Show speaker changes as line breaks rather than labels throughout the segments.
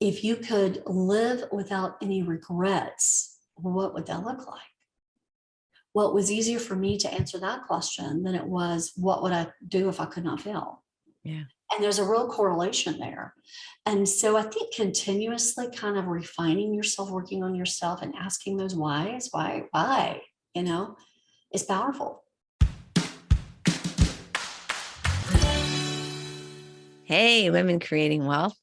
if you could live without any regrets, what would that look like? Well, it was easier for me to answer that question than it was, what would I do if I could not fail?
Yeah.
And there's a real correlation there. And so I think continuously kind of refining yourself, working on yourself and asking those whys, why, is powerful.
Hey, Women Creating Wealth.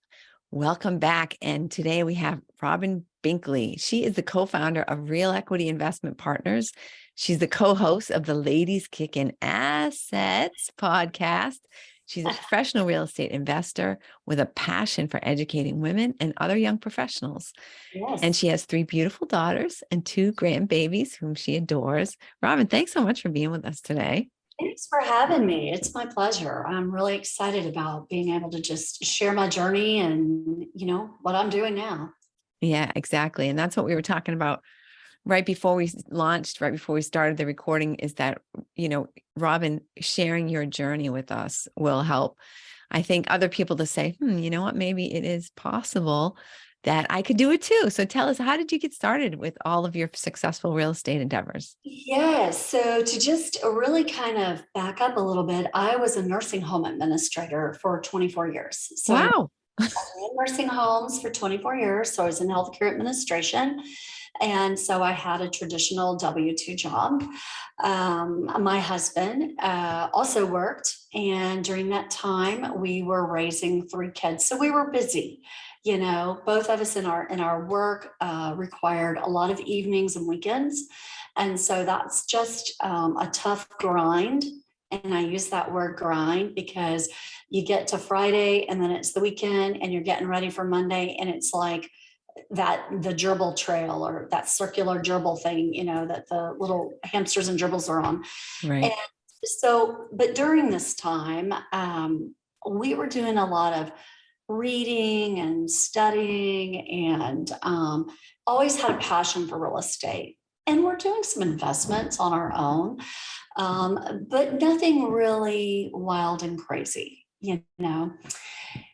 Welcome back. And today we have Robin Binkley. She is the co-founder of Real Equity Investment Partners. She's the co-host of the Ladies Kickin' Assets podcast. She's a professional real estate investor with a passion for educating women and other young professionals.
Yes.
And she has 3 beautiful daughters and 2 grandbabies whom she adores. Robin, thanks so much for being with us today.
Thanks for having me. It's my pleasure. I'm really excited about being able to just share my journey and, what I'm doing now.
Yeah, exactly. And that's what we were talking about right before we launched, right before we started the recording, is that, Robin, sharing your journey with us will help, I think, other people to say, you know what, maybe it is possible that I could do it too. So tell us, how did you get started with all of your successful real estate endeavors?
Yes. So to just really kind of back up a little bit, I was a nursing home administrator for 24 years. So I
Wow.
ran nursing homes for 24 years. So I was in healthcare administration. And so I had a traditional W-2 job. My husband also worked. And during that time, we were raising 3 kids. So we were busy. Both of us in our work required a lot of evenings and weekends. And so that's just a tough grind. And I use that word grind because you get to Friday and then it's the weekend and you're getting ready for Monday. And it's like the gerbil trail or that circular gerbil thing, that the little hamsters and gerbils are on.
Right.
And so, but during this time, we were doing a lot of reading and studying and always had a passion for real estate. And we're doing some investments on our own, but nothing really wild and crazy,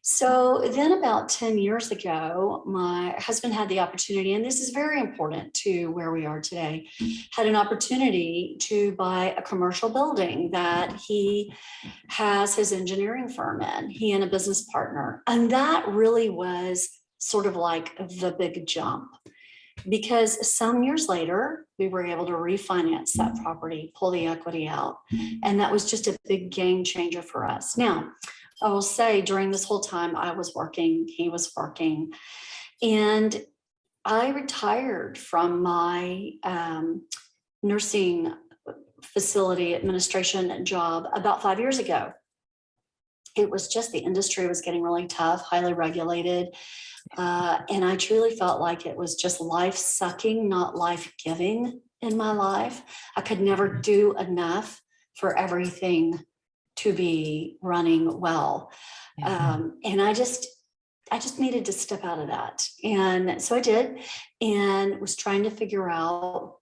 So then about 10 years ago, my husband had the opportunity, and this is very important to where we are today, had an opportunity to buy a commercial building that he has his engineering firm in, he and a business partner. And that really was sort of like the big jump. Because some years later, we were able to refinance that property, pull the equity out. And that was just a big game changer for us. Now, I will say during this whole time, I was working, he was working, and I retired from my nursing facility administration job about 5 years ago. It was just the industry was getting really tough, highly regulated. And I truly felt like it was just life sucking, not life giving in my life. I could never do enough for everything to be running well. And I just needed to step out of that. And so I did, and was trying to figure out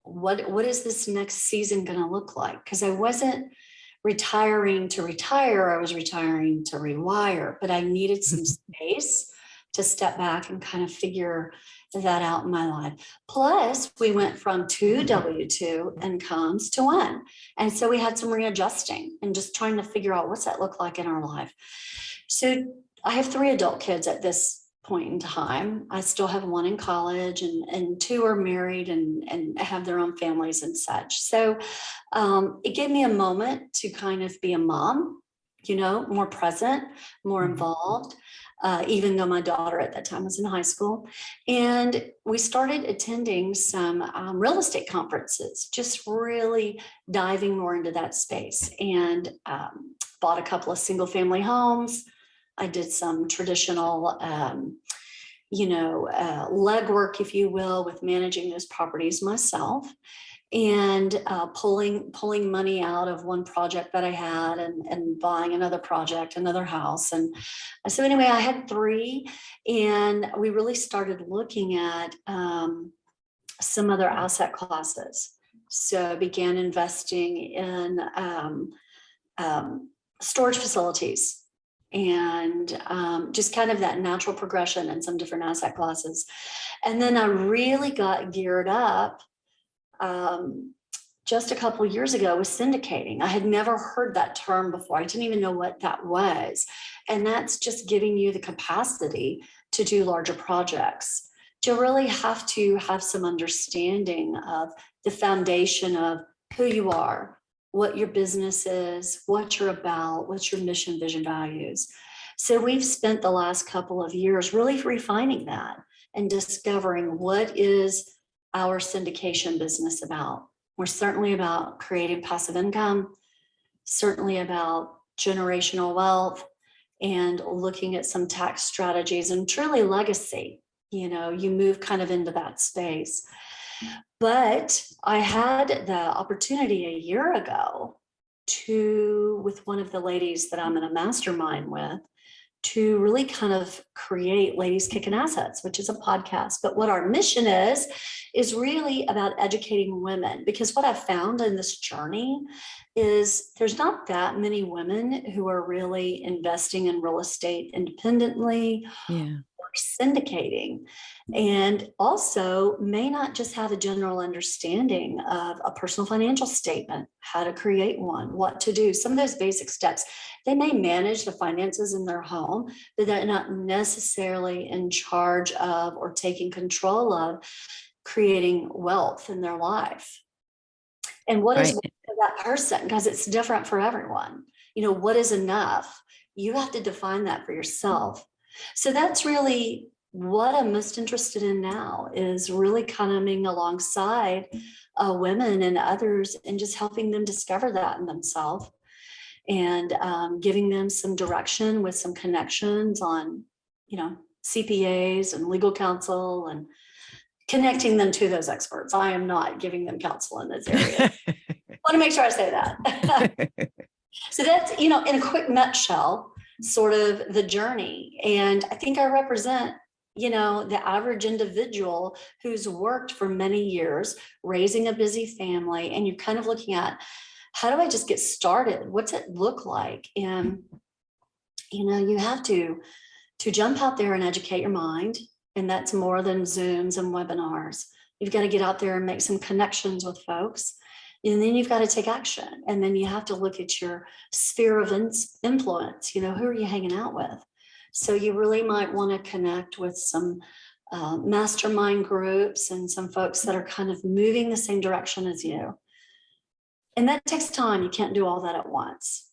what is this next season going to look like? Because I wasn't retiring to retire. I was retiring to rewire, but I needed some space to step back and kind of figure that out in my life. Plus, we went from 2 W-2 incomes to 1. And so we had some readjusting and just trying to figure out what's that look like in our life. So I have 3 adult kids at this point in time. I still have 1 in college and 2 are married and have their own families and such. So it gave me a moment to kind of be a mom, more present, more involved. Even though my daughter at that time was in high school. And we started attending some real estate conferences, just really diving more into that space, and bought a couple of single family homes. I did some traditional, legwork, if you will, with managing those properties myself. And pulling money out of one project that I had and buying another project, another house. And so anyway, I had 3, and we really started looking at some other asset classes. So I began investing in storage facilities. and just kind of that natural progression in some different asset classes. And then I really got geared up just a couple of years ago with syndicating. I had never heard that term before. I didn't even know what that was. And that's just giving you the capacity to do larger projects. You really have to have some understanding of the foundation of who you are, what your business is, what you're about, what's your mission, vision, values. So we've spent the last couple of years really refining that and discovering what is our syndication business about. We're certainly about creating passive income, certainly about generational wealth, and looking at some tax strategies and truly legacy. You move kind of into that space. But I had the opportunity a year ago with one of the ladies that I'm in a mastermind with, to really kind of create Ladies Kicking Assets, which is a podcast. But what our mission is really about educating women, because what I've found in this journey is there's not that many women who are really investing in real estate independently.
Yeah.
Syndicating, and also may not just have a general understanding of a personal financial statement, how to create one, what to do, some of those basic steps. They may manage the finances in their home, but they're not necessarily in charge of or taking control of creating wealth in their life. And what is for that person? Because it's different for everyone. What is enough? You have to define that for yourself. So that's really what I'm most interested in now, is really coming alongside women and others and just helping them discover that in themselves, and giving them some direction with some connections on, CPAs and legal counsel, and connecting them to those experts. I am not giving them counsel in this area. I want to make sure I say that. So that's, in a quick nutshell, sort of the journey. And I think I represent, the average individual who's worked for many years, raising a busy family. And you're kind of looking at, how do I just get started? What's it look like? And, you have to jump out there and educate your mind. And that's more than Zooms and webinars. You've got to get out there and make some connections with folks. And then you've got to take action. And then you have to look at your sphere of influence. Who are you hanging out with? So you really might want to connect with some mastermind groups and some folks that are kind of moving the same direction as you. And that takes time. You can't do all that at once.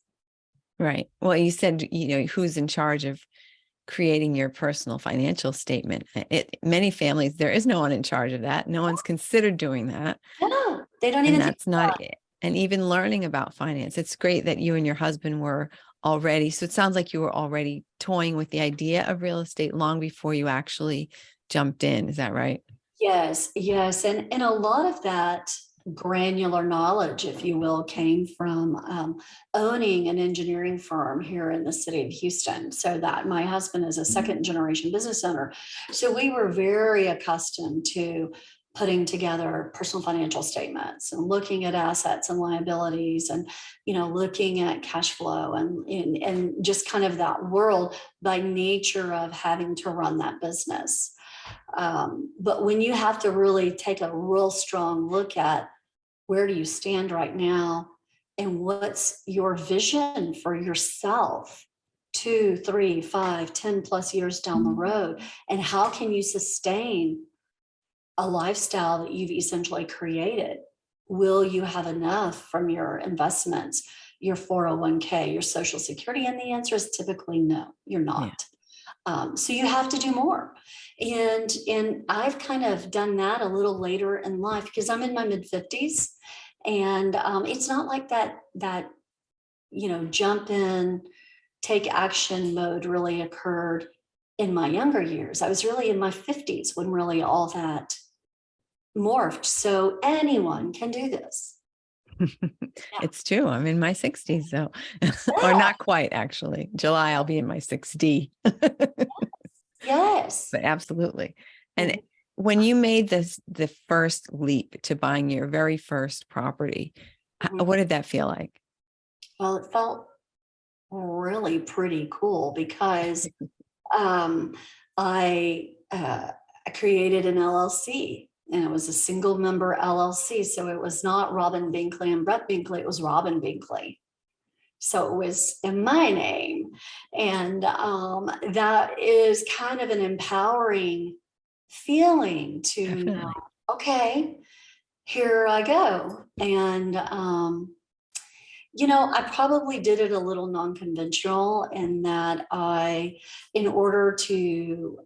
Right. Well, you said, who's in charge of creating your personal financial statement. Many families, there is no one in charge of that. No one's considered doing that.
No, they don't even.
And that's not it. And even learning about finance. It's great that you and your husband were already. So it sounds like you were already toying with the idea of real estate long before you actually jumped in. Is that right?
Yes. And a lot of that granular knowledge, if you will, came from owning an engineering firm here in the city of Houston. So that my husband is a second generation business owner. So we were very accustomed to putting together personal financial statements and looking at assets and liabilities, and looking at cash flow and just kind of that world by nature of having to run that business. But when you have to really take a real strong look at where do you stand right now and what's your vision for yourself 2, 3, 5, 10 plus years down the road, and how can you sustain a lifestyle that you've essentially created? Will you have enough from your investments, your 401k, your Social Security? And the answer is typically no, you're not. So you have to do more. And I've kind of done that a little later in life because I'm in my mid 50s, and it's not like that jump in, take action mode really occurred in my younger years. I was really in my 50s when really all that morphed. So anyone can do this.
It's true. I'm in my 60s, so or not quite, actually. July, I'll be in my 60.
Yes.
But absolutely. And when you made the first leap to buying your very first property, what did that feel like?
Well, it felt really pretty cool because I created an LLC, and it was a single member LLC. So it was not Robin Binkley and Brett Binkley, it was Robin Binkley. So it was in my name. And that is kind of an empowering feeling to know,
Definitely.
okay, here I go. And, you know, I probably did it a little non-conventional in that in order to,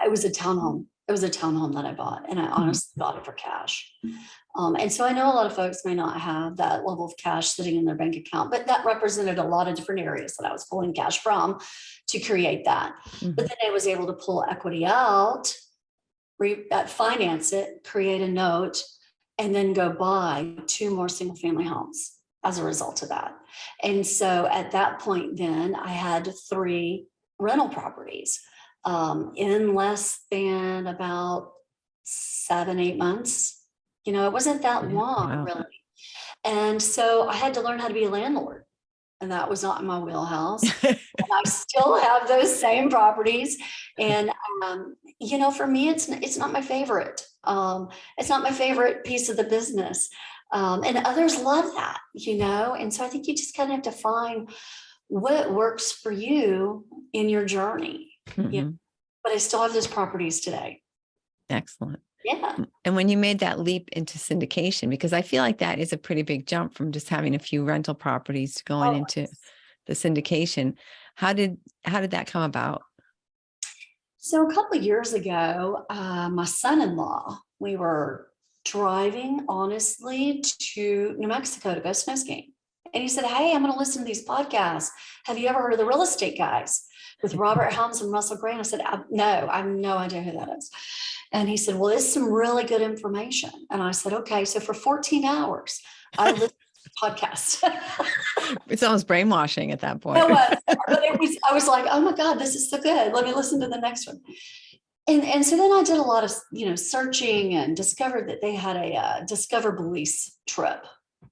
it was a townhome. It was a townhome that I bought, and I
Mhm.
honestly bought it for cash. And so I know a lot of folks may not have that level of cash sitting in their bank account, but that represented a lot of different areas that I was pulling cash from to create that. But
Mhm.
then I was able to pull equity out, finance it, create a note, and then go buy 2 more single family homes as a result of that. And so at that point, then I had 3 rental properties in less than about 7, 8 months. You know, it wasn't that
Yeah.
long
Wow.
really. And so I had to learn how to be a landlord, and that was not in my wheelhouse. I still have those same properties. And, you know, for me, it's not my favorite. It's not my favorite piece of the business. And others love that, you know? And so I think you just kind of have to find what works for you in your journey. Yeah.
Mhm.
But I still have those properties today.
Excellent.
Yeah.
And when you made that leap into syndication, because I feel like that is a pretty big jump from just having a few rental properties to going
Oh,
into the syndication, how did that come about?
so a couple of years ago, my son-in-law, we were driving honestly to New Mexico to go snow skiing. And he said, hey, I'm going to listen to these podcasts. Have you ever heard of the Real Estate Guys with Robert Helms and Russell Grant? I said, no, I have no idea who that is. And he said, well, it's some really good information. And I said, okay. So for 14 hours, I listened to the podcast.
It's almost brainwashing at that
It
point.
was, but I was like, oh my God, this is so good. Let me listen to the next one. And so then I did a lot of, you know, searching and discovered that they had a Discover Belize trip.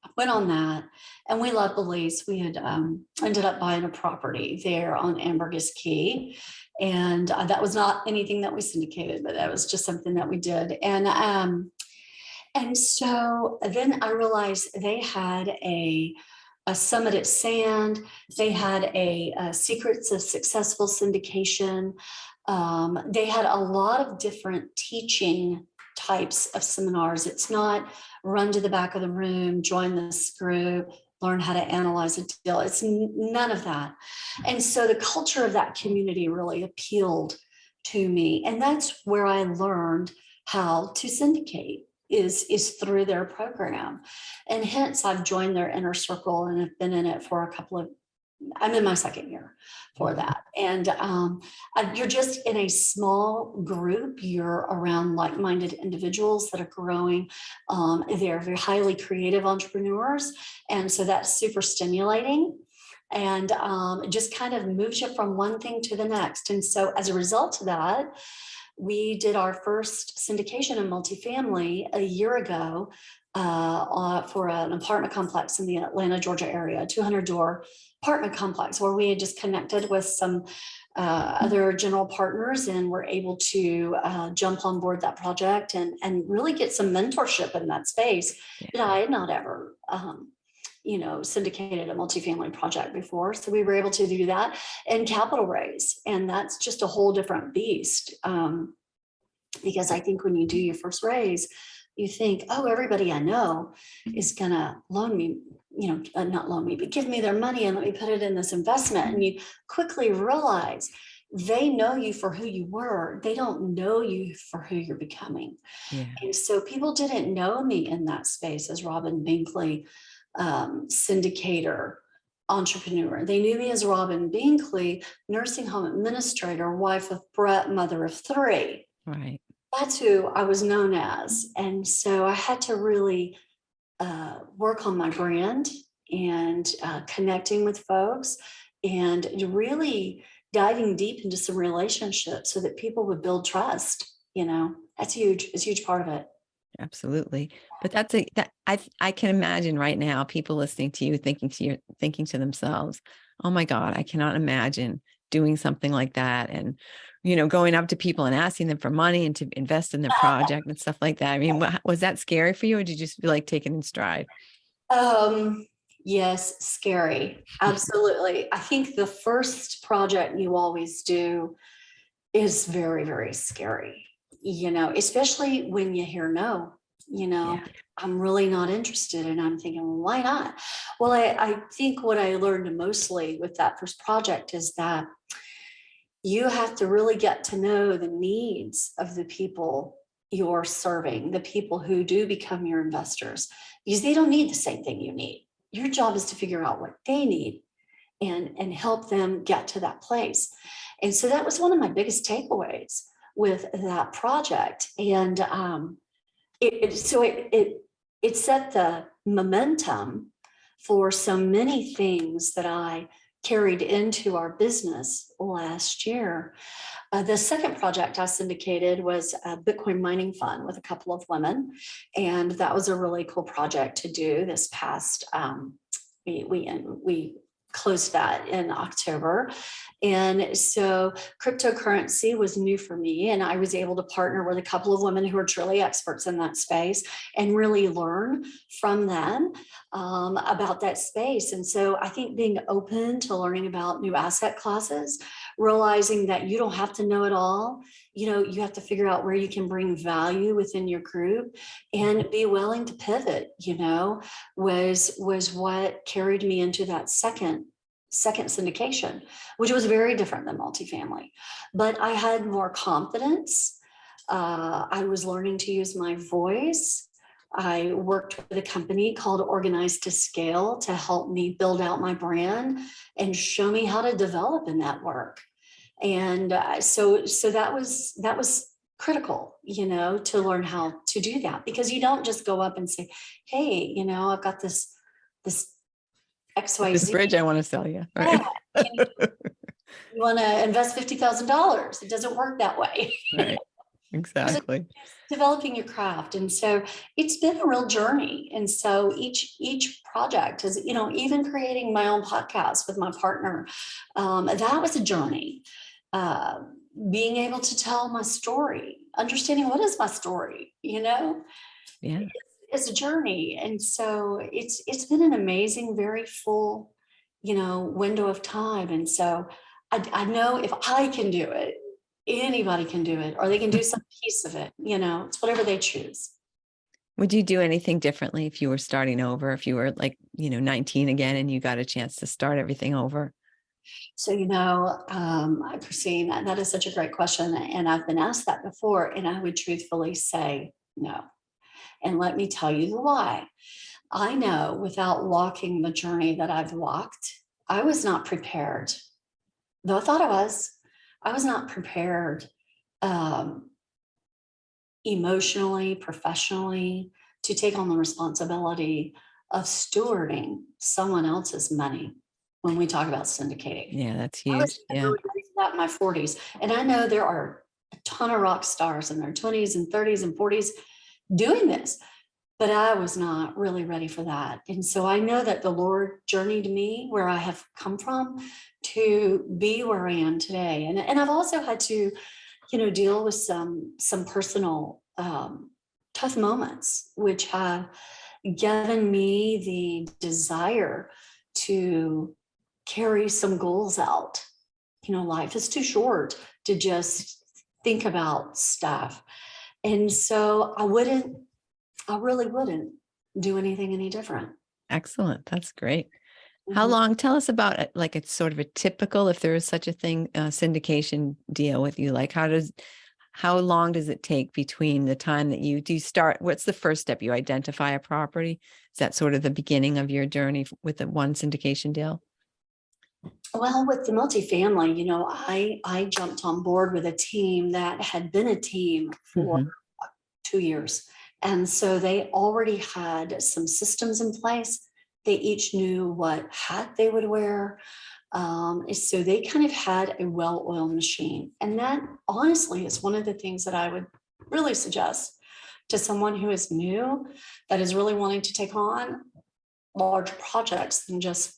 I went on that, and we love Belize. We had ended up buying a property there on Ambergris Key. And that was not anything that we syndicated, but that was just something that we did. And so then I realized they had a summit at Sand. They had a Secrets of Successful Syndication. They had a lot of different teaching types of seminars. It's not run to the back of the room, join this group, learn how to analyze a deal. It's none of that. And so the culture of that community really appealed to me. And that's where I learned how to syndicate is through their program. And hence I've joined their inner circle and have been in it for a couple of, I'm in my second year for that. And you're just in a small group. You're around like-minded individuals that are growing. They're very highly creative entrepreneurs. And so that's super stimulating. And it just kind of moves you from one thing to the next. And so as a result of that, we did our first syndication in multifamily a year ago for an apartment complex in the Atlanta, Georgia area, 200-door apartment complex, where we had just connected with some other general partners and were able to jump on board that project and really get some mentorship in that space that I had not ever syndicated a multifamily project before. So we were able to do that and capital raise. And that's just a whole different beast. Because I think when you do your first raise, you think, oh, everybody I know is going to loan me, not loan me, but give me their money and let me put it in this investment. And you quickly realize they know you for who you were. They don't know you for who you're becoming.
Yeah.
And so people didn't know me in that space as Robin Binkley, syndicator, entrepreneur. They knew me as Robin Binkley, nursing home administrator, wife of Brett, mother of 3.
Right.
That's who I was known as. And so I had to really work on my brand and connecting with folks and really diving deep into some relationships so that people would build trust. That's huge. It's a huge part of it.
Absolutely. But I can imagine right now people listening to you thinking to themselves, oh my God, I cannot imagine doing something like that. And, going up to people and asking them for money and to invest in their project and stuff like that. I mean, was that scary for you, or did you just feel like taking it in stride?
Um, yes, scary. Absolutely. I think the first project you always do is very, very scary, especially when you hear no,
Yeah.
I'm really not interested. And I'm thinking, well, why not? Well, I think what I learned mostly with that first project is that you have to really get to know the needs of the people you're serving, the people who do become your investors, because they don't need the same thing you need. Your job is to figure out what they need and help them get to that place. And so that was one of my biggest takeaways with that project. And it set the momentum for so many things that I carried into our business last year. The second project I syndicated was a Bitcoin mining fund with a couple of women, and that was a really cool project to do. This past we closed that in October. And so cryptocurrency was new for me. And I was able to partner with a couple of women who are truly experts in that space and really learn from them about that space. And so I think being open to learning about new asset classes, realizing that you don't have to know it all, you have to figure out where you can bring value within your group and be willing to pivot, was what carried me into that second syndication, which was very different than multifamily. But I had more confidence. I was learning to use my voice. I worked with a company called Organized to Scale to help me build out my brand and show me how to develop in that work. And so that was critical, to learn how to do that, because you don't just go up and say, hey, I've got this
This
XYZ.
bridge I want to sell you.
Yeah.
Right.
You want to invest $50,000. It doesn't work that way.
Right. Exactly.
Developing your craft. And so it's been a real journey. And so each project is, even creating my own podcast with my partner, that was a journey. Being able to tell my story, understanding what is my story,
Yeah.
it's a journey. And so it's been an amazing, very full, window of time. And so I know if I can do it, anybody can do it, or they can do some piece of it. It's whatever they choose.
Would you do anything differently if you were starting over, if you were 19 again and you got a chance to start everything over?
So, Christine, that is such a great question. And I've been asked that before, and I would truthfully say no. And let me tell you the why. I know without walking the journey that I've walked, I was not prepared. Though I thought I was not prepared emotionally, professionally, to take on the responsibility of stewarding someone else's money when we talk about syndicating.
Yeah, that's
I was
huge. Yeah.
really ready for that in my 40s. And I know there are a ton of rock stars in their 20s and 30s and 40s doing this, but I was not really ready for that. And so I know that the Lord journeyed me where I have come from to be where I am today. And I've also had to, deal with some personal tough moments, which have given me the desire to carry some goals out. Life is too short to just think about stuff. And so I really wouldn't do anything any different.
Excellent. That's great. How long? Tell us about it. Like it's sort of a typical, if there is such a thing, syndication deal with you. Like how long does it take between the time that you start? What's the first step? You identify a property. Is that sort of the beginning of your journey with the one syndication deal?
Well, with the multifamily, I jumped on board with a team that had been a team for 2 years. And so they already had some systems in place. They each knew what hat they would wear. So they kind of had a well-oiled machine. And that honestly is one of the things that I would really suggest to someone who is new, that is really wanting to take on larger projects than just,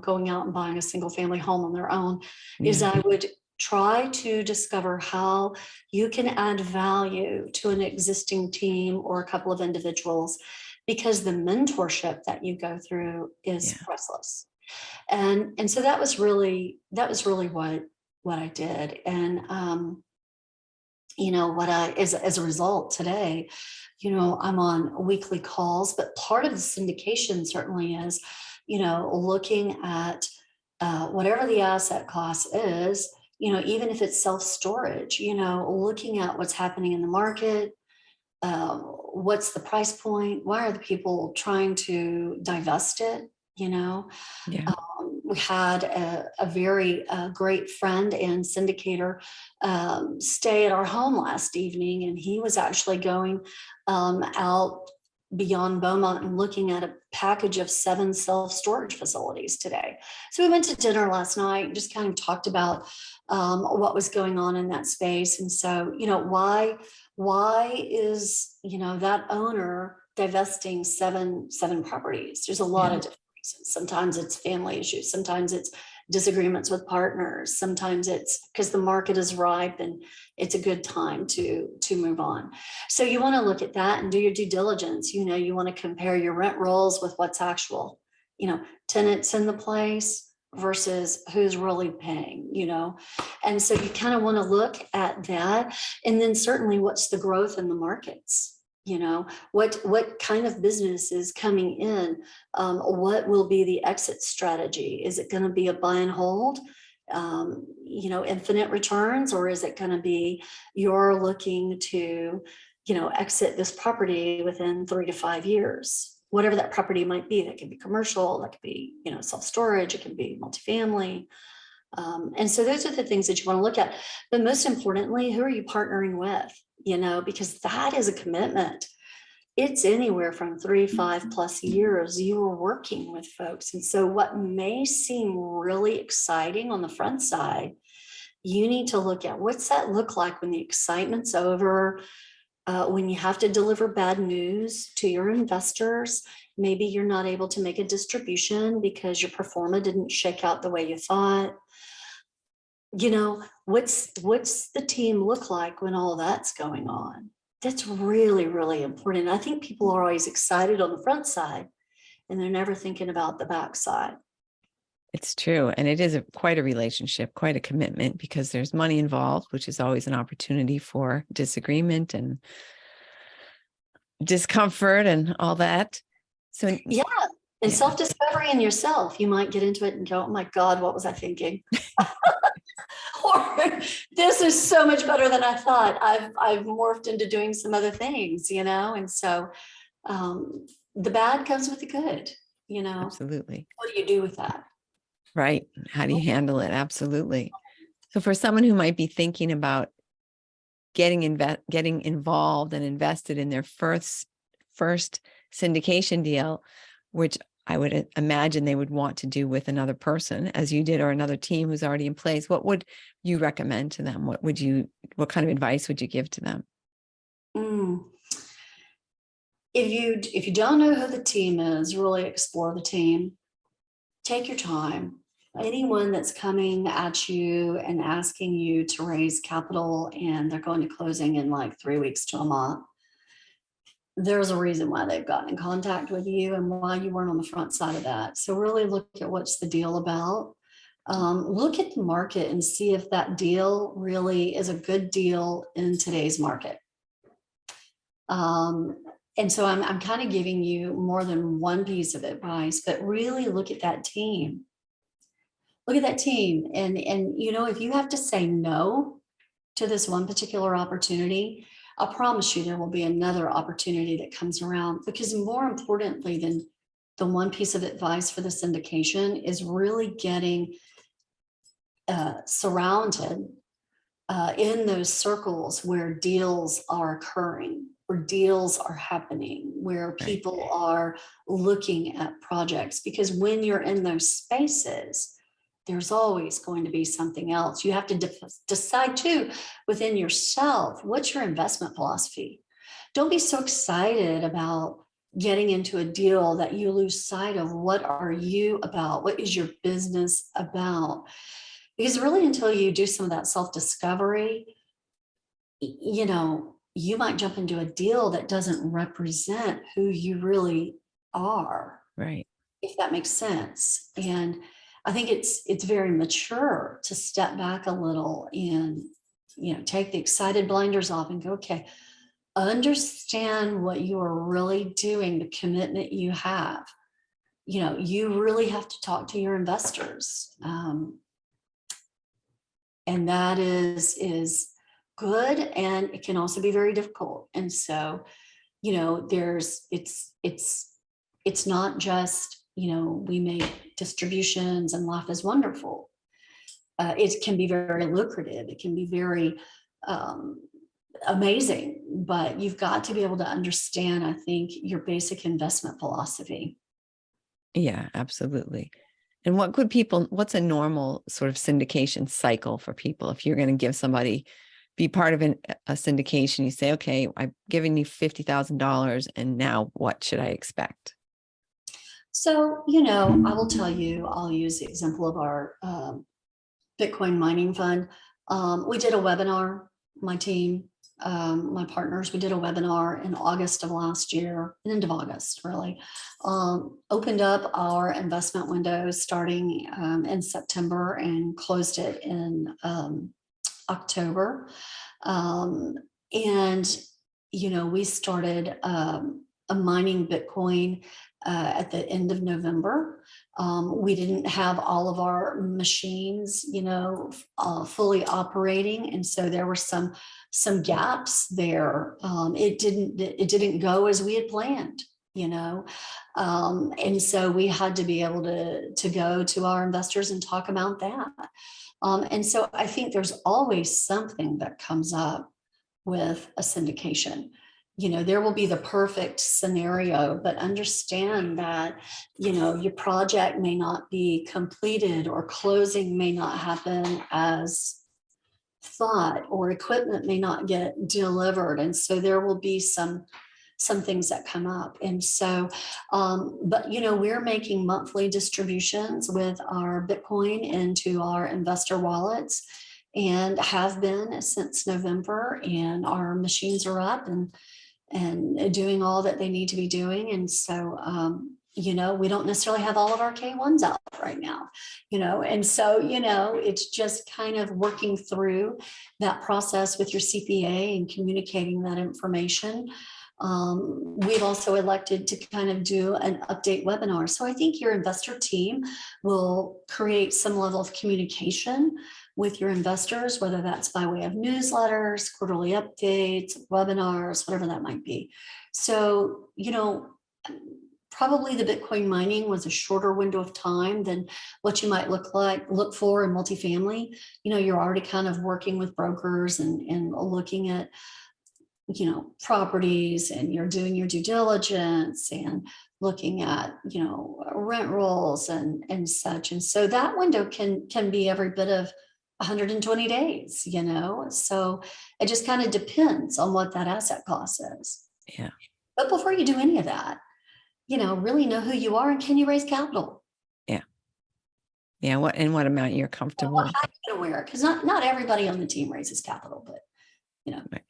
going out and buying a single family home on their own, is
Yeah.
I would try to discover how you can add value to an existing team or a couple of individuals, because the mentorship that you go through is
Yeah.
priceless. And so that was really what I did. And what I as a result today, I'm on weekly calls, but part of the syndication certainly is, looking at whatever the asset class is, even if it's self-storage, looking at what's happening in the market, what's the price point, why are the people trying to divest it,
Yeah.
we had a very great friend and syndicator stay at our home last evening, and he was actually going out beyond Beaumont and looking at a package of 7 self-storage facilities today. So we went to dinner last night and just kind of talked about what was going on in that space. And so, why is, that owner divesting seven properties? There's a lot
Yeah.
of different reasons. Sometimes it's family issues, sometimes it's disagreements with partners, sometimes it's because the market is ripe and it's a good time to move on. So you want to look at that and do your due diligence. You want to compare your rent rolls with what's actual, tenants in the place versus who's really paying, and so you kind of want to look at that. And then certainly, what's the growth in the markets? What kind of business is coming in? What will be the exit strategy? Is it going to be a buy and hold, infinite returns, or is it going to be you're looking to, exit this property within 3 to 5 years? Whatever that property might be, that could be commercial, that could be, self-storage, it can be multifamily. And so those are the things that you want to look at. But most importantly, who are you partnering with? Because that is a commitment. It's anywhere from 3, 5+ years you are working with folks. And so what may seem really exciting on the front side, you need to look at what's that look like when the excitement's over, when you have to deliver bad news to your investors. Maybe you're not able to make a distribution because your performance didn't shake out the way you thought. What's the team look like when all that's going on? That's really, really important. I think people are always excited on the front side and they're never thinking about the back side.
It's true. And it is quite a relationship, quite a commitment, because there's money involved, which is always an opportunity for disagreement and discomfort and all that. So
Yeah. And
yeah.
self-discovery in yourself, you might get into it and go, oh my God, what was I thinking? Or this is so much better than I thought. I've morphed into doing some other things, and so the bad comes with the good.
Absolutely.
What do you do with that?
Right. How do you handle it? Absolutely. So for someone who might be thinking about getting involved and invested in their first syndication deal, which I would imagine they would want to do with another person, as you did, or another team who's already in place, what would you recommend to them? What kind of advice would you give to them?
If you don't know who the team is, really explore the team. Take your time. Anyone that's coming at you and asking you to raise capital and they're going to closing in like 3 weeks to a month, there's a reason why they've gotten in contact with you and why you weren't on the front side of that. So really look at what's the deal about. Look at the market and see if that deal really is a good deal in today's market. And so I'm kind of giving you more than one piece of advice, but really look at that team. Look at that team. And if you have to say no to this one particular opportunity, I promise you there will be another opportunity that comes around, because more importantly than the one piece of advice for the syndication is really getting surrounded in those circles where deals are occurring, where deals are happening, where people are looking at projects. Because when you're in those spaces, there's always going to be something else. You have to decide too within yourself, what's your investment philosophy? Don't be so excited about getting into a deal that you lose sight of what are you about? What is your business about? Because really, until you do some of that self-discovery, you might jump into a deal that doesn't represent who you really are,
Right.
if that makes sense. And I think it's very mature to step back a little and, take the excited blinders off and go, okay, understand what you are really doing, the commitment you have. You really have to talk to your investors. And that is good, and it can also be very difficult. And so, it's not just, we make distributions and life is wonderful. It can be very lucrative. It can be very amazing, but you've got to be able to understand, I think, your basic investment philosophy.
Yeah, absolutely. And what's a normal sort of syndication cycle for people? If you're going to give somebody, be part of a syndication, you say, okay, I've given you $50,000 and now what should I expect?
So, I will tell you, I'll use the example of our Bitcoin mining fund. We did a webinar, my team, my partners, we did a webinar in August of last year, end of August, really. Opened up our investment windows starting in September and closed it in October. And, we started mining Bitcoin at the end of November. We didn't have all of our machines, fully operating, and so there were some gaps there. It didn't go as we had planned, and so we had to be able to go to our investors and talk about that. And so I think there's always something that comes up with a syndication. There will be the perfect scenario, but understand that, your project may not be completed or closing may not happen as thought, or equipment may not get delivered. And so there will be some things that come up. And so, but, we're making monthly distributions with our Bitcoin into our investor wallets, and have been since November, and our machines are up and doing all that they need to be doing. And so, we don't necessarily have all of our K1s out right now, and so, it's just kind of working through that process with your CPA and communicating that information. We've also elected to kind of do an update webinar. So I think your investor team will create some level of communication with your investors, whether that's by way of newsletters, quarterly updates, webinars, whatever that might be. So, probably the Bitcoin mining was a shorter window of time than what you might look for in multifamily. You're already kind of working with brokers and looking at properties, and you're doing your due diligence and looking at rent rolls and such. And so that window can be every bit of 120 days, so it just kind of depends on what that asset class is.
Yeah.
But before you do any of that, really know who you are and can you raise capital.
Yeah. What amount you're comfortable
Well,
with.
how are you going to wear it? Because not everybody on the team raises capital, but
Right.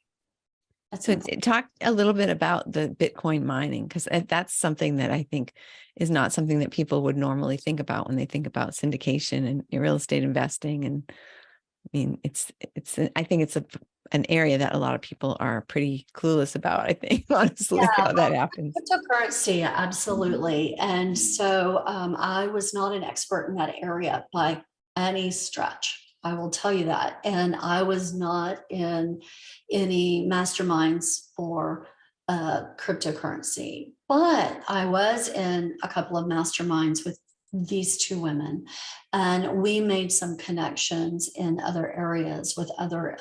that's
So
important.
talk a little bit about the Bitcoin mining, because that's something that I think is not something that people would normally think about when they think about syndication and real estate investing. And I mean, I think it's an area that a lot of people are pretty clueless about, I think, honestly, how that happens.
Cryptocurrency, absolutely. And so I was not an expert in that area by any stretch. I will tell you that. And I was not in any masterminds for cryptocurrency, but I was in a couple of masterminds with these two women, and we made some connections in other areas with other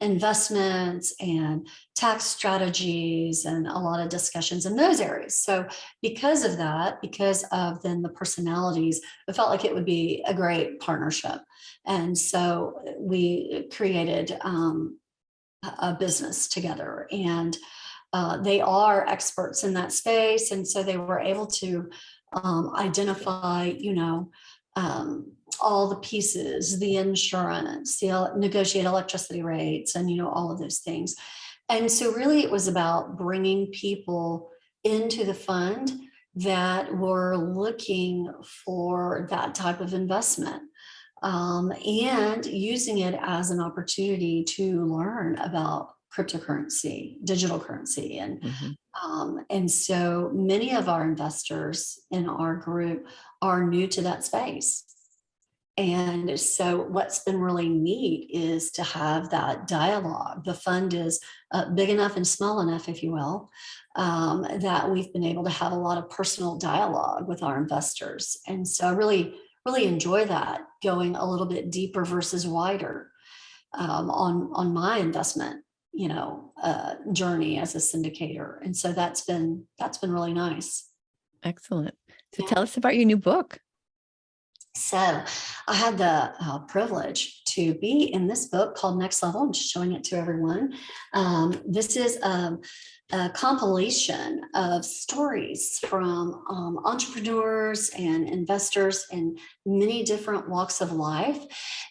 investments and tax strategies, and a lot of discussions in those areas. So because of that, because of then the personalities, it felt like it would be a great partnership. And so we created a business together. And they are experts in that space. And so they were able to identify, all the pieces, the insurance, the negotiate electricity rates, and, all of those things. And so really it was about bringing people into the fund that were looking for that type of investment, and using it as an opportunity to learn about cryptocurrency, digital currency. And so many of our investors in our group are new to that space. And so what's been really neat is to have that dialogue. The fund is big enough and small enough, if you will, that we've been able to have a lot of personal dialogue with our investors. And so I really, really enjoy that, going a little bit deeper versus wider on my investment, journey as a syndicator. And so that's been really nice.
Excellent. So
Yeah.
tell us about your new book.
So I had the privilege to be in this book called Next Level. I'm just showing it to everyone. This is a compilation of stories from entrepreneurs and investors in many different walks of life.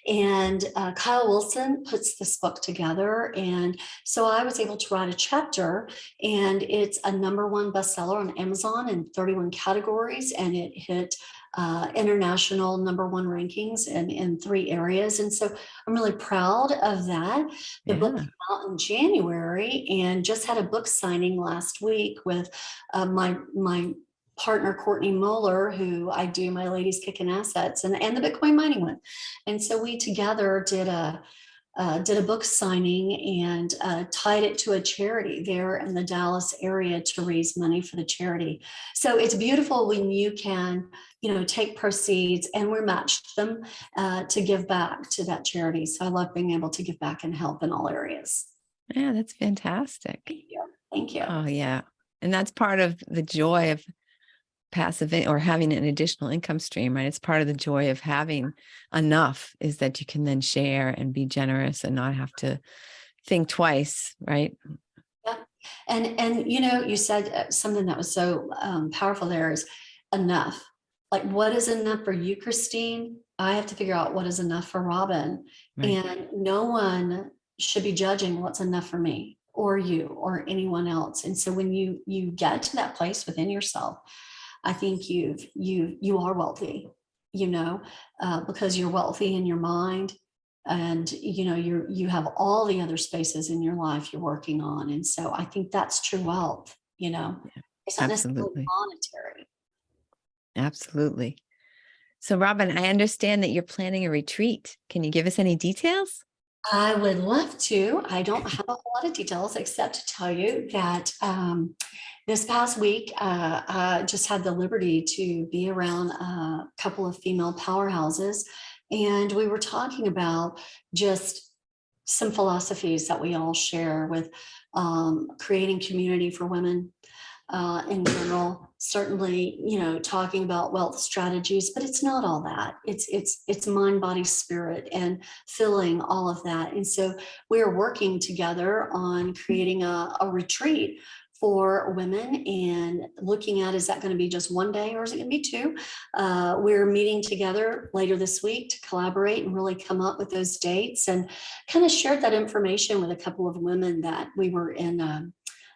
And Kyle Wilson puts this book together. And so I was able to write a chapter, and it's a #1 bestseller on Amazon in 31 categories. And it hit international #1 rankings in 3 areas. And so I'm really proud of that. The book came out in January, and just had a book signing last week with my partner, Courtney Moeller, who I do my Ladies Kicking Assets and the Bitcoin mining one. And so we together did a book signing and tied it to a charity there in the Dallas area to raise money for the charity. So it's beautiful when you can, take proceeds, and we matched them to give back to that charity. So I love being able to give back and help in all areas.
Yeah, that's fantastic.
Thank you. Thank you.
Oh, yeah. And that's part of the joy of passive or having an additional income stream, right? It's part of the joy of having enough, is that you can then share and be generous and not have to think twice, right?
Yeah. And you said something that was so powerful there, is enough. Like, what is enough for you, Christine? I have to figure out what is enough for Robin.
Right.
And no one should be judging what's enough for me or you or anyone else. And so when you get to that place within yourself, I think you are wealthy, because you're wealthy in your mind, and you have all the other spaces in your life you're working on. And so I think that's true wealth. It's not necessarily
Absolutely.
monetary.
Absolutely. So, Robin, I understand that you're planning a retreat. Can you give us any details?
I would love to. I don't have a whole lot of details except to tell you that this past week, I just had the liberty to be around a couple of female powerhouses, and we were talking about just some philosophies that we all share with creating community for women in general. Certainly, talking about wealth strategies, but it's not all that. It's mind, body, spirit, and filling all of that. And so we're working together on creating a retreat for women, and looking at, is that going to be just one day or is it going to be 2? We're meeting together later this week to collaborate and really come up with those dates, and kind of shared that information with a couple of women that we were in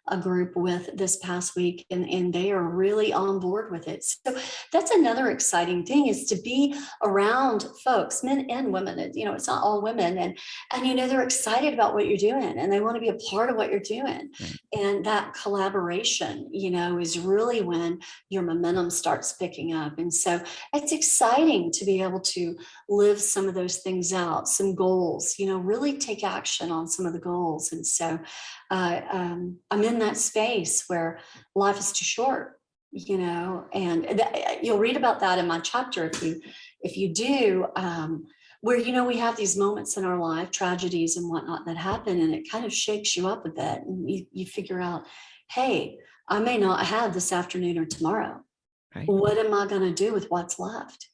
a group with this past week, and they are really on board with it. So that's another exciting thing, is to be around folks, men and women. It's not all women, and they're excited about what you're doing, and they want to be a part of what you're doing.
Right.
And that collaboration, is really when your momentum starts picking up. And so it's exciting to be able to live some of those things out, some goals, really take action on some of the goals. And so I'm in that space where life is too short, and you'll read about that in my chapter if you do, where we have these moments in our life, tragedies and whatnot that happen, and it kind of shakes you up a bit, and you figure out, hey, I may not have this afternoon or tomorrow.
Right.
What am I going to do with what's left?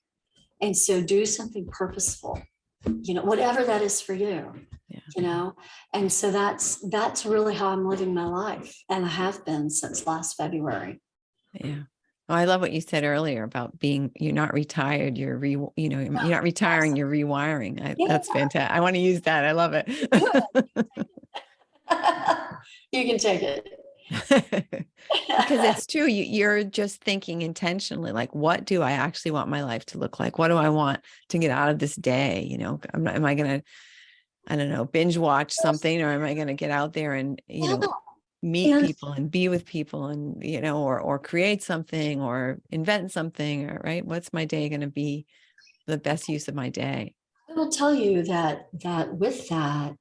And so do something purposeful, whatever that is for you.
Yeah.
you know? And so that's really how I'm living my life. And I have been since last February.
Yeah. Oh, I love what you said earlier about you're not retired, you're not retiring, you're rewiring.
Yeah.
That's fantastic. I want to use that. I love it.
You can take it.
Because it's true. You're just thinking intentionally, like, what do I actually want my life to look like? What do I want to get out of this day? Am I going to, I don't know, binge watch something, or am I going to get out there and, meet
And
people and be with people and, or create something or invent something, or right. What's my day going to be the best use of my day?
I will tell you that with that,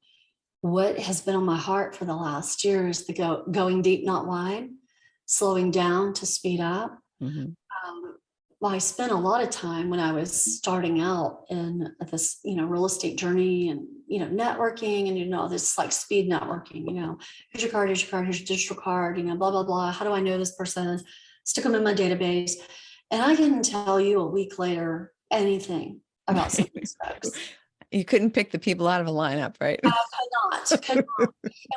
what has been on my heart for the last year is the going deep, not wide, slowing down to speed up.
Mhm.
Well, I spent a lot of time when I was starting out in this, real estate journey and, networking and, this like speed networking, here's your card, here's your card, here's your digital card, blah, blah, blah. How do I know this person? Stick them in my database. And I couldn't tell you a week later anything about some of these folks.
You couldn't pick the people out of a lineup, right?
I could not.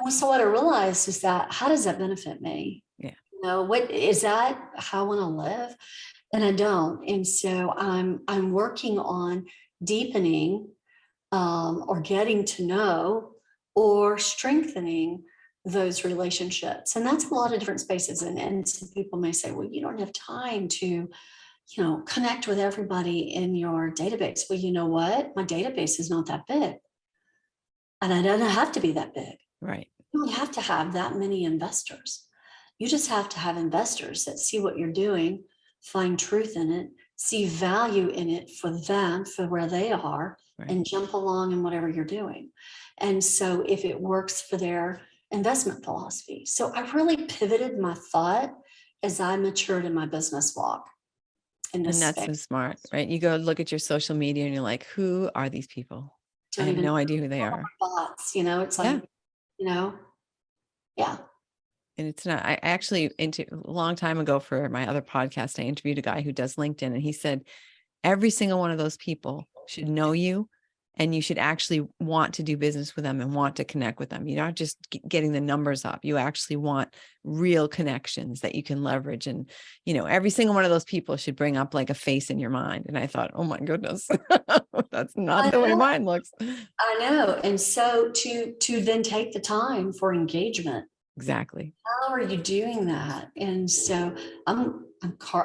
And so what I realized is that, how does that benefit me?
Yeah.
What is that? How I want to live? And I don't. And so I'm working on deepening or getting to know or strengthening those relationships. And that's a lot of different spaces. And some people may say, well, you don't have time to, connect with everybody in your database. Well, you know what? My database is not that big. And I don't have to be that big.
Right.
You don't have to have that many investors. You just have to have investors that see what you're doing, find truth in it, see value in it for them, for where they are,
Right.
and jump along in whatever you're doing. And so if it works for their investment philosophy. So I really pivoted my thought as I matured in my business walk in
And
this
that's so
space.
smart, right? You go look at your social media and you're like, who are these people? I
Don't
have
even
no idea who they are.
bots, it's
Yeah.
like, yeah.
And it's not, I actually, a long time ago for my other podcast, I interviewed a guy who does LinkedIn, and he said, every single one of those people should know you, and you should actually want to do business with them and want to connect with them. You're not just getting the numbers up. You actually want real connections that you can leverage. And, every single one of those people should bring up like a face in your mind. And I thought, oh my goodness, that's not the way mine looks.
I know. And so to then take the time for engagement.
Exactly.
How are you doing that? And so I'm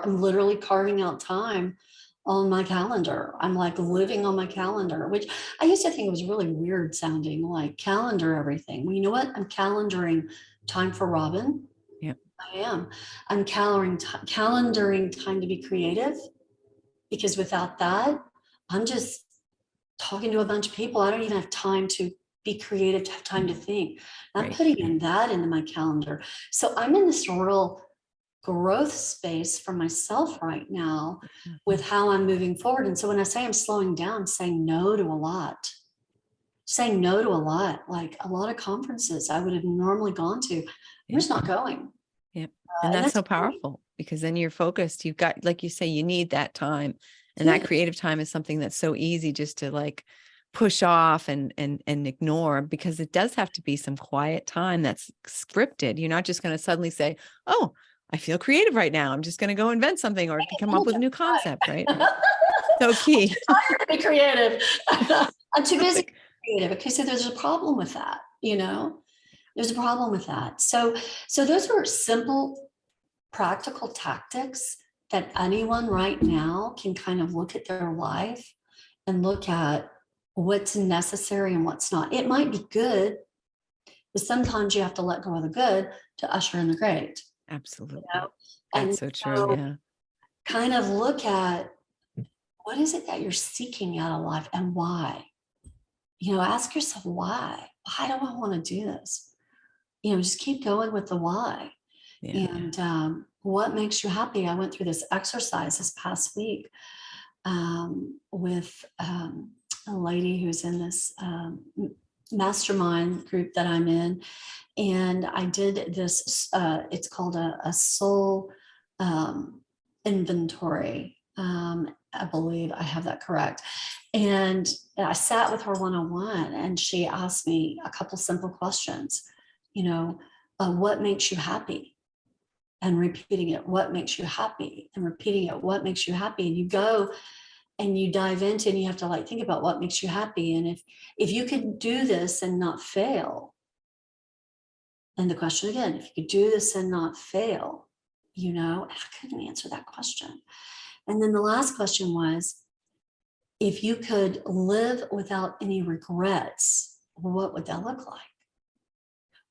literally carving out time on my calendar. I'm like living on my calendar, which I used to think was really weird sounding, like calendar everything. Well, you know what? I'm calendaring time for Robin.
Yeah.
I am. I'm calendaring time to be creative, because without that, I'm just talking to a bunch of people. I don't even have time to be creative, to have time to think. I'm
Right.
putting in that into my calendar. So I'm in this real growth space for myself right now with how I'm moving forward. And so when I say I'm slowing down, I'm saying no to a lot. Saying no to a lot, like a lot of conferences I would have normally gone to. I'm just not going.
Yeah. And that's so powerful, because then you're focused. You've got, like you say, you need that time. And that creative time is something that's so easy just to like push off and ignore, because it does have to be some quiet time that's scripted. You're not just going to suddenly say, oh, I feel creative right now, I'm just going to go invent something or come up with a new concept, right? So key.
I'm tired to be creative. I'm too busy to be creative. Okay, so there's a problem with that, There's a problem with that. So those are simple, practical tactics that anyone right now can kind of look at their life and look at what's necessary and what's not. It might be good, but sometimes you have to let go of the good to usher in the great.
Absolutely.
And
that's so true. Yeah.
Kind of look at, what is it that you're seeking out of life and why? Ask yourself why. Why do I want to do this? Just keep going with the why.
Yeah.
And what makes you happy? I went through this exercise this past week with a lady who's in this mastermind group that I'm in. And I did this, it's called a soul inventory. I believe I have that correct. And I sat with her one-on-one, and she asked me a couple simple questions, what makes you happy? And repeating it, what makes you happy? And repeating it, what makes you happy? And you go and you dive into, and you have to like think about what makes you happy. And if you could do this and not fail, and the question again, if you could do this and not fail, and I couldn't answer that question. And then the last question was, if you could live without any regrets, what would that look like?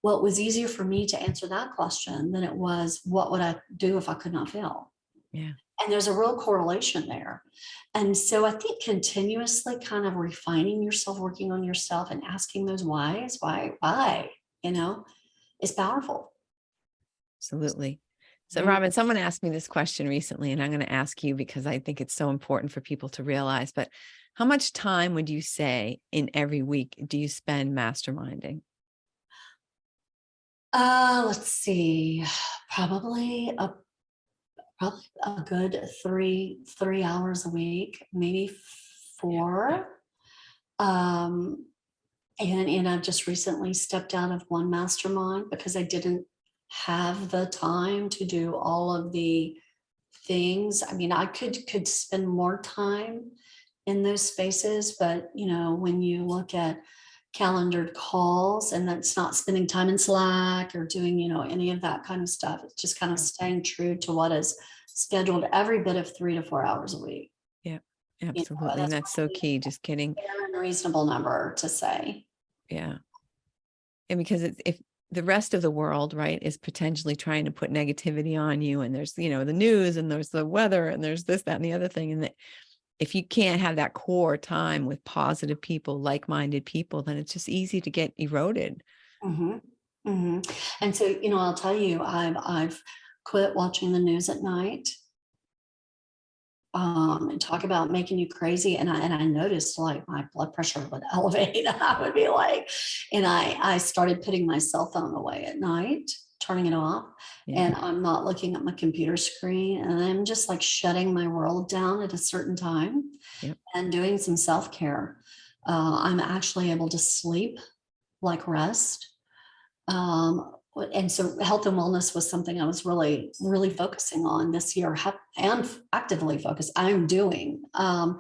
Well, it was easier for me to answer that question than it was, what would I do if I could not fail?
Yeah.
And there's a real correlation there. And so I think continuously kind of refining yourself, working on yourself and asking those whys, why, is powerful.
Absolutely. So,
Yeah.
Robin, someone asked me this question recently, and I'm going to ask you because I think it's so important for people to realize, but how much time would you say in every week do you spend masterminding?
Let's see, probably a good three hours a week, maybe 4. And I've just recently stepped out of one mastermind because I didn't have the time to do all of the things. I mean, I could spend more time in those spaces, but when you look at calendared calls, and that's not spending time in Slack or doing, any of that kind of stuff. It's just kind of staying true to what is scheduled every bit of 3 to 4 hours a week.
Yeah, absolutely. And that's so key. Just kidding.
A reasonable number to say.
Yeah. And because if the rest of the world, right, is potentially trying to put negativity on you, and there's, the news, and there's the weather, and there's this, that, and the other thing. And that if you can't have that core time with positive people, like-minded people, then it's just easy to get eroded.
Mm-hmm. Mm-hmm. And so, I'll tell you, I've quit watching the news at night. And talk about making you crazy. And I noticed like my blood pressure would elevate. I would be like, and I started putting my cell phone away at night, turning it off.
Yeah.
And I'm not looking at my computer screen, and I'm just like shutting my world down at a certain time.
Yep.
And doing some self-care. I'm actually able to sleep, like rest. And so health and wellness was something I was really, really focusing on this year, and actively focused. I'm doing, and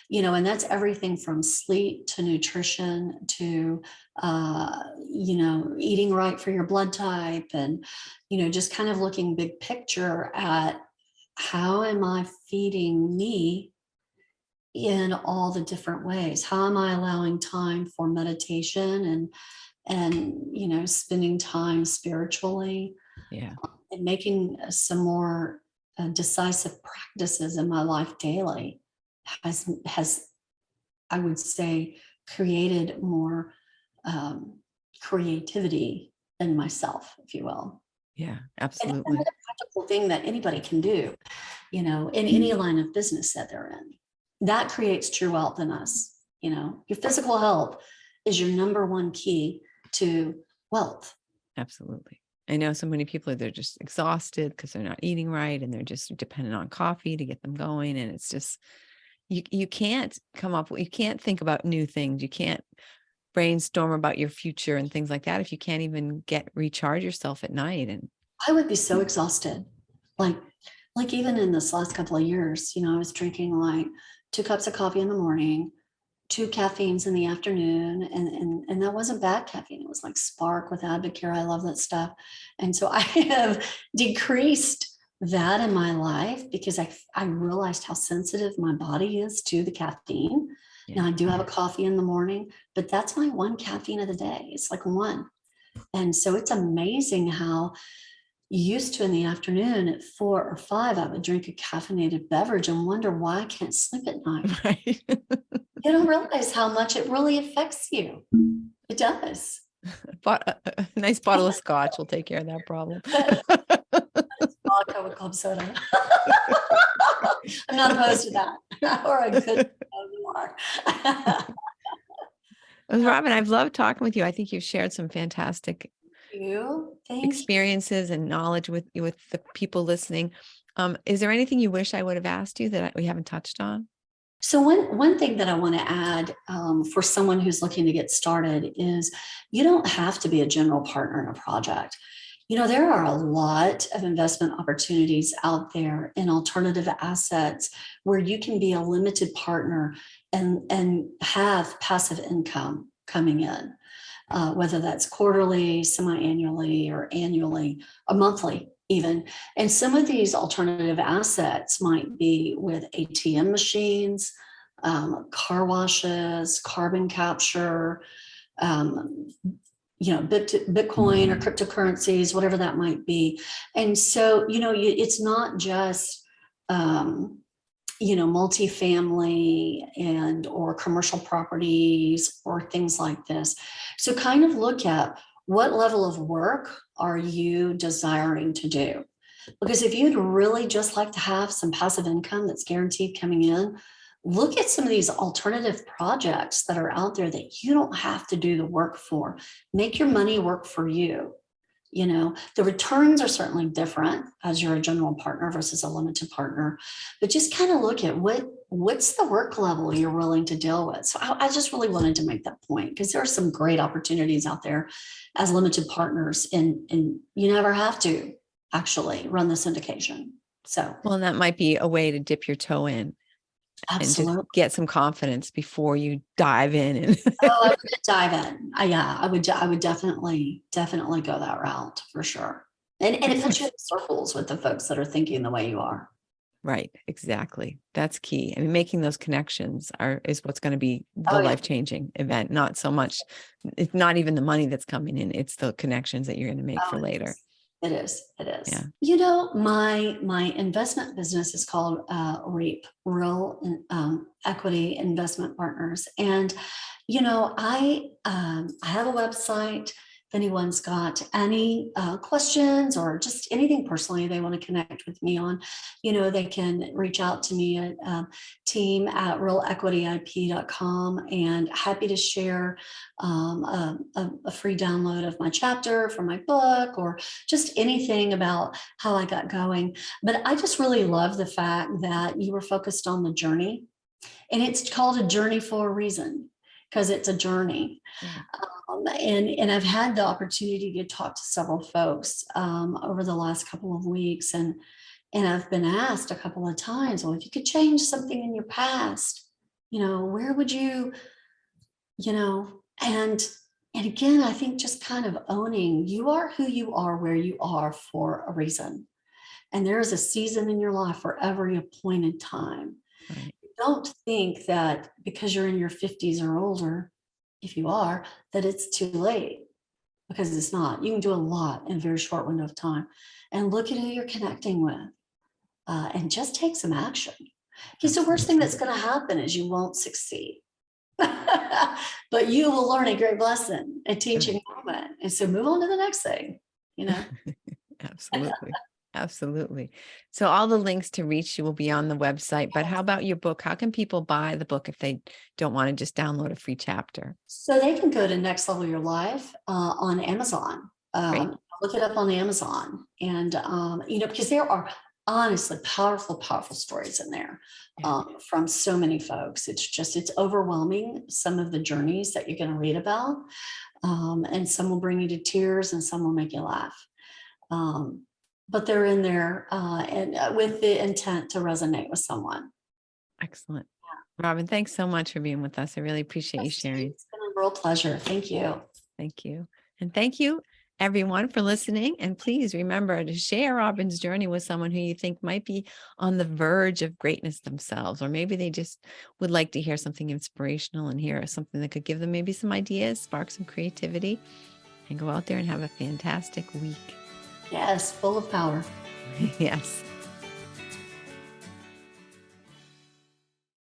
that's everything from sleep to nutrition to, eating right for your blood type, and, just kind of looking big picture at how am I feeding me in all the different ways? How am I allowing time for meditation and spending time spiritually,
Yeah.
and making some more decisive practices in my life daily has I would say created more creativity in myself, if you will.
Yeah,
And
absolutely.
that's a practical thing that anybody can do, in any line of business that they're in. That creates true wealth in us. Your physical health is your number one key to wealth.
Absolutely. I know so many people, they're just exhausted because they're not eating right, and they're just dependent on coffee to get them going. And it's just, you can't you can't think about new things. You can't brainstorm about your future and things like that if you can't even recharge yourself at night. And
I would be so exhausted. Like even in this last couple of years, I was drinking like 2 cups of coffee in the morning, 2 caffeines in the afternoon, and that wasn't bad caffeine. It was like Spark with Advocare. I love that stuff. And so I have decreased that in my life because I realized how sensitive my body is to the caffeine.
yeah,
Now I do have a coffee in the morning, but that's my one caffeine of the day. It's like one. And so it's amazing how used to in the afternoon at 4 or 5, I would drink a caffeinated beverage and wonder why I can't sleep at night.
right.
You don't realize how much it really affects you. It does.
But a nice bottle of scotch will take care of that problem.
Vodka with club soda. I'm not opposed to that. Or a good more.
Robin, I've loved talking with you. I think you've shared some fantastic
Thank you.
experiences and knowledge with the people listening. Is there anything you wish I would have asked you that we haven't touched on?
So one thing that I want to add for someone who's looking to get started is you don't have to be a general partner in a project. There are a lot of investment opportunities out there in alternative assets where you can be a limited partner and have passive income coming in, whether that's quarterly, semi-annually, or annually, or monthly even. And some of these alternative assets might be with ATM machines, car washes, carbon capture, Bitcoin or cryptocurrencies, whatever that might be. And so, it's not just, multifamily and or commercial properties or things like this. So kind of look at what level of work are you desiring to do? Because if you'd really just like to have some passive income that's guaranteed coming in, look at some of these alternative projects that are out there that you don't have to do the work for. Make your money work for you. The returns are certainly different as you're a general partner versus a limited partner, but just kind of look at what's the work level you're willing to deal with. So I just really wanted to make that point because there are some great opportunities out there as limited partners, and you never have to actually run the syndication. So,
Well, that might be a way to dip your toe in
absolutely.
and just get some confidence before you dive in. And
I would dive in. Yeah, I would definitely go that route for sure. And it puts you in circles with the folks that are thinking the way you are.
Right, exactly. That's key. I mean, making those connections is what's going to be the
Oh, yeah.
life-changing event. Not so much, it's not even the money that's coming in, it's the connections that you're going to make for later.
It is.
Yeah.
My investment business is called REAP, Real Equity Investment Partners. And, I have a website. If anyone's got any questions or just anything personally they want to connect with me on, they can reach out to me at team@realequityip.com, and happy to share a free download of my chapter from my book or just anything about how I got going. But I just really love the fact that you were focused on the journey, and it's called a journey for a reason because it's a journey. And I've had the opportunity to talk to several folks over the last couple of weeks, and I've been asked a couple of times, well, if you could change something in your past, where would you, and again, I think just kind of owning you are who you are, where you are for a reason. And there is a season in your life for every appointed time.
Right.
Don't think that because you're in your 50s or older, if you are, that it's too late, because it's not. You can do a lot in a very short window of time. And look at who you're connecting with and just take some action. Because the worst thing that's going to happen is you won't succeed. But you will learn a great lesson, a teaching moment. And so move on to the next thing,
Absolutely. Absolutely. So all the links to reach you will be on the website, but how about your book? How can people buy the book if they don't want to just download a free chapter?
So they can go to Next Level Your Life on Amazon. Look it up on Amazon, and because there are honestly powerful stories in there from so many folks. It's overwhelming, some of the journeys that you're going to read about, and some will bring you to tears and some will make you laugh. But they're in there and with the intent to resonate with someone.
Excellent. Robin, thanks so much for being with us. I really appreciate you sharing.
It's been a real pleasure. Thank you.
Thank you. And thank you everyone for listening. And please remember to share Robin's journey with someone who you think might be on the verge of greatness themselves, or maybe they just would like to hear something inspirational and hear something that could give them maybe some ideas, spark some creativity, and go out there and have a fantastic week.
Yes, full of power.
Yes.